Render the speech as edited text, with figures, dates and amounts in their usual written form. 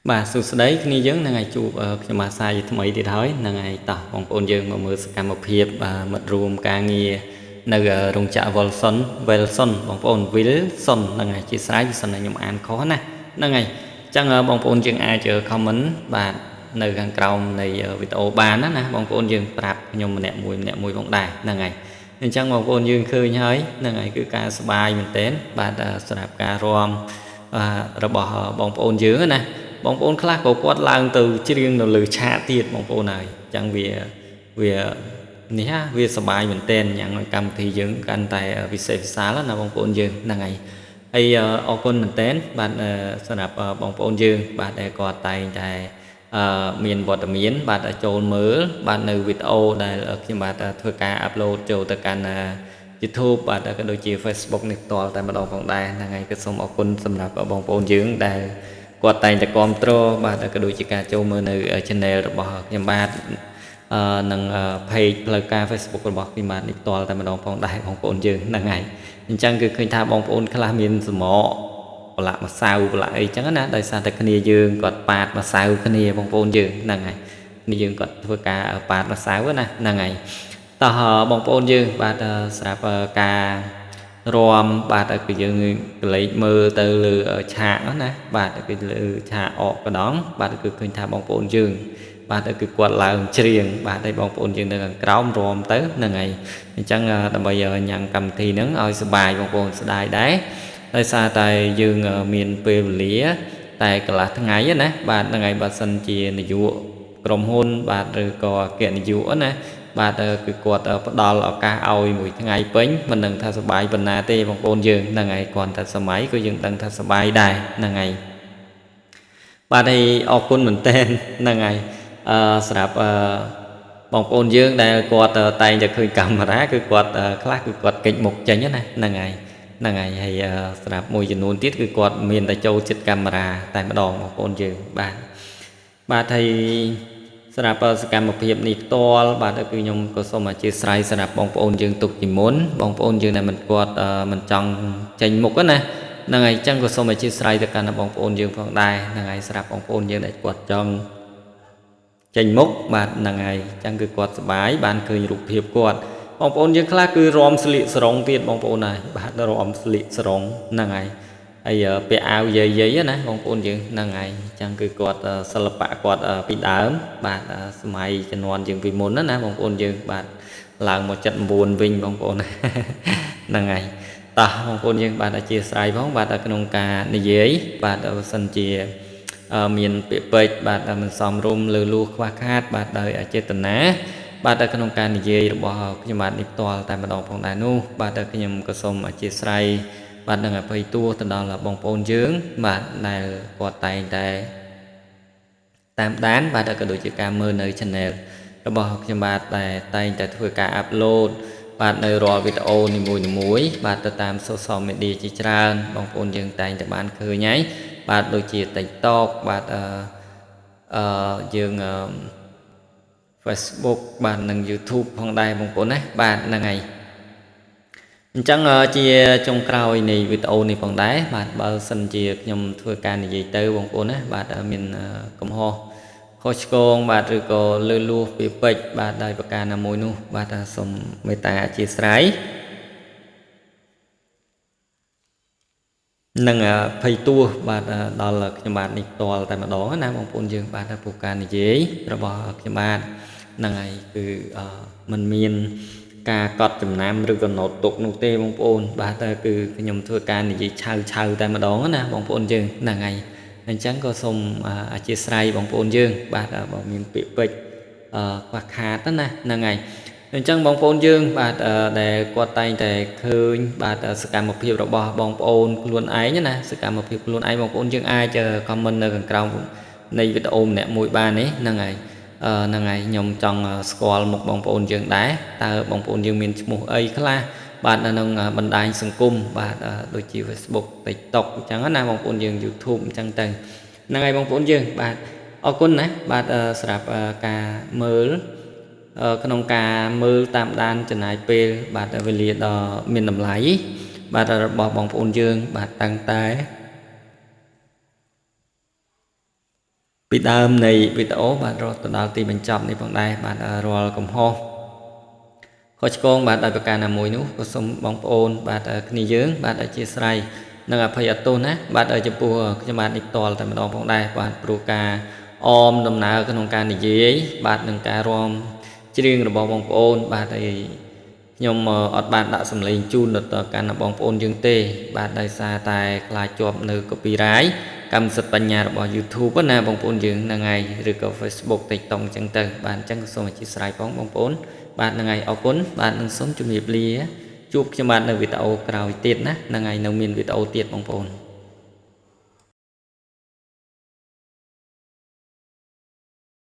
Bà sụt đấy khi dưỡng là ngày chụp khi mà sai thì mấy thì thôi là ngày tỏ bằng ôn dương mà mưa cả một hiệp và mật rùm ca nghe nơi rung chợ Wilson bằng ôn Wilson là ngày chia sẻ cho sân là nhóm ăn khó nè là ngày chẳng bằng ôn dương ai chờ comment và nơi gần cầu này video bàn đó nè bằng ôn dương prap nhóm nẹt mùi bóng đài là ngày nên chẳng bằng ôn dương khơi nhới là ngày cứ ca bài mình đến và sạp ca rom rồi bỏ bằng ôn dương nè bóng ôn khác có quát lang từ chỉ riêng nó lừa chạ tiệt bóng ôn này chẳng vì nhá vì sờ bài mình tên nhận cầm thì dừng căn tại vì sẽ xá là bóng ôn dừng là ngày hay ở con mình tên bạn sờ nạp bóng ôn dừng bạn để có tay tại miền vọt miến bạn ở châu mới bạn ở video đây là khi bạn thưa ca upload châu từ căn YouTube bạn ở cái đôi chiều Facebook này toàn tại mặt đồng phòng đài là ngày cái xong ở con sầm nạp ở bóng ôn dừng đây quạt tayจะ control បាទក៏ដូចជាការចូលមើលនៅ channel របស់ខ្ញុំបាទនឹង page ផ្លូវការ Facebook របស់ខ្ញុំបាទនេះផ្ទាល់តែម្ដងផងដែរបងប្អូនយើងហ្នឹងហើយអញ្ចឹងគឺឃើញថាបងប្អូនខ្លះមានសមោប្រឡាក់ម្សៅប្រឡាក់អីចឹងណាដោយសារតែគ្នាយើងគាត់ប៉ាតម្សៅគ្នាបងប្អូនយើងហ្នឹងហើយគ្នាយើងគាត់ធ្វើការប៉ាតម្សៅណាហ្នឹងហើយតោះបងប្អូនយើងបាទស្រាប់ការរំបាទគឺយើងកលេចមើលទៅលើឆាកណាបាទគឺលើឆាកអកកដងបាទគឺឃើញថាបងប្អូនយើងបាទគឺគាត់ឡើងច្រៀងបាទឲ្យបងប្អូនយើងនៅខាងក្រោមរំទៅហ្នឹងហើយអញ្ចឹងដើម្បីញ៉ាំកម្មវិធីហ្នឹងឲ្យសុបាយបងប្អូនស្ដាយដែរដោយសារតែយើងមានពេលវេលាតែកន្លះថ្ងៃណាបាទហ្នឹងហើយបើសិនជានាយកក្រុមហ៊ុនបាទឬក៏អគ្គនាយកណាបាទគឺគាត់ផ្ដល់ឱកាសឲ្យមួយថ្ងៃពេញមិនដឹងថាសុបាយប៉ុណ្ណាទេបងប្អូនយើងហ្នឹងហើយគាត់ថាសម័យក៏យើងដឹងថាសុបាយដែរហ្នឹងហើយបាទហើយអរគុណមែនតើហ្នឹងហើយសម្រាប់បងប្អូនយើងដែលគាត់តែងតែឃើញកាមេរ៉ាគឺគាត់ខ្លះគឺគាត់កិច្ចមុខចេញណាហ្នឹងហើយហ្នឹងហើយហើយសម្រាប់មួយចំនួនទៀតគឺគាត់មានតែចូលចិត្តកាមេរ៉ាតែម្ដងបងប្អូនយើងបាទហើយសម្រាប់សកម្មភាពនេះផ្ទាល់បាទគឺខ្ញុំក៏សូមអធិស្ឋានសម្រាប់បងប្អូនយើងទុកជាមុនបងប្អូនយើងដែលមិនគាត់មិនចង់ចេញមុខណាហ្នឹងហើយអញ្ចឹងក៏សូមអធិស្ឋានទៅកាន់បងប្អូនយើងផងដែរហ្នឹងហើយសម្រាប់បងប្អូនយើងដែលគាត់ចង់ចេញមុខបាទហ្នឹងហើយអញ្ចឹងគឺគាត់សប្បាយបានឃើញរូបភាពគាត់បងប្អូនយើងខ្លះគឺរំស្លៀកស្រងទៀតបងប្អូនហើយបាទរំស្លៀកស្រងហ្នឹងហើយហើយពាក់អាវយាយណាបងប្អូនយើងហ្នឹងហើយអញ្ចឹងគឺគាត់សិល្បៈគាត់ពីដើមបាទសម័យជំនាន់យើងពីមុនណាបងប្អូនយើងបាទឡើងមក79វិញបងប្អូនហ្នឹងហើយតោះបងប្អូនយើងបាទអធិស្ឋានផងបាទក្នុងការនិយាយបាទបើសិនជាមានពាក្យពេចន៍បាទមិនសមរម្យលើលួសខ្វះខាតបាទដោយអចេតនាបាទក្នុងការនិយាយរបស់ខ្ញុំបាទនេះផ្ទាល់តែម្ដងផងដែរនោះបាទខ្ញុំក៏សូមអធិស្ឋានបាទនឹងអភ័យទោសទៅដល់បងប្អូនយើងបាទដែលគាត់តែងតែតាមដានបាទក៏ដូចជាការមើលនៅ channel របស់ខ្ញុំបាទដែលតែងតែធ្វើការ upload បាទនៅរាល់វីដេអូនីមួយៗបាទទៅតាម social media ជាច្រើនបងប្អូនយើងតែងតែបានឃើញហើយបាទដូចជា TikTok បាទយើង Facebook បាទនិង YouTube ផងដែរបងប្អូនណាបាទហ្នឹងហើយអញ្ចឹងជាចុងក្រោយនៃវីដេអូនេះផងដែរបាទបើសិនជាខ្ញុំធ្វើការនិយាយទៅបងប្អូនណាបាទមានកំហុសខុសឆ្គងបាទឬក៏លើសលួសពាក្យពេចន៍បាទដោយប្រការណាមួយនោះបាទសូមមេត្តាអធិស្ឋាននឹងភ័យទោសបាទដល់ខ្ញុំបាទនេះផ្ទាល់តែម្ដងណាបងប្អូនយើងបាទព្រោះការនិយាយរបស់ខ្ញុំបាទហ្នឹងហើយគឺมันមានការកត់ចំណាំឬក៏ណូតទុកនោះទេបងប្អូនបាទគឺខ្ញុំធ្វើការនិយាយឆៅតែម្ដងណាបងប្អូនយើងហ្នឹងហើយអញ្ចឹងក៏សូមអធិស្ឋានបងប្អូនយើងបាទបើមានពាក្យពេចន៍ខ្វះខាតណាហ្នឹងហើយអញ្ចឹងបងប្អូនយើងបាទដែលគាត់តែងតែឃើញបាទសកម្មភាពរបស់បងប្អូនខ្លួនឯងណាសកម្មភាពខ្លួនឯងបងប្អូនយើងអាច comment នៅខាងក្រោមនៃវីដេអូម្នាក់មួយបានទេហ្នឹងហើយហ្នឹងហើយខ្ញុំចង់ស្គាល់មុខបងប្អូនយើងដែរតើបងប្អូនយើងមានឈ្មោះអីខ្លះបាទនៅក្នុងបណ្ដាញសង្គមបាទដូចជា Facebook TikTok អញ្ចឹងណាបងប្អូនយើង YouTube អញ្ចឹងទៅហ្នឹងហើយបងប្អូនយើងបាទអរគុណណាបាទសម្រាប់ការមើលក្នុងការមើលតាមដានចំណាយពេលបាទវេលាដ៏មានតម្លៃបាទរបស់បងប្អូនយើងបាទតាំងតែ ពីដើមនៃវីដេអូបាទរត់ទៅដល់ទីបញ្ចប់នេះផងដែរបាទរាល់កំហុសខុសឆ្គងបាទដោយប្រការណាមួយនោះក៏សូមបងប្អូនបាទគ្នាយើងបាទអធិស្ឋាននិងអភ័យអទោសណាបាទចំពោះខ្ញុំបាទនេះផ្ទាល់តែម្ដងផងដែរបាទព្រោះការអមដំណើរក្នុងការនិយាយបាទនឹងការរាំច្រៀងរបស់បងប្អូនបាទហើយខ្ញុំអត់បានដាក់សម្លេងជូនដល់កាន់បងប្អូនយើងទេបាទដោយសារតែខ្លាចជាប់នៅ copyright កម្មសិទ្ធិបញ្ញារបស់ YouTube ណាបងប្អូនយើងហ្នឹងហើយឬក៏ Facebook TikTok អញ្ចឹងទៅបាទអញ្ចឹងសូមអធិស្ឋានបងប្អូនបាទហ្នឹងហើយអរគុណបាទនឹងសូមជម្រាបលាជួបខ្ញុំបាទនៅវីដេអូក្រោយទៀតណាហ្នឹងហើយនៅមានវីដេអូទៀតបងប្អូន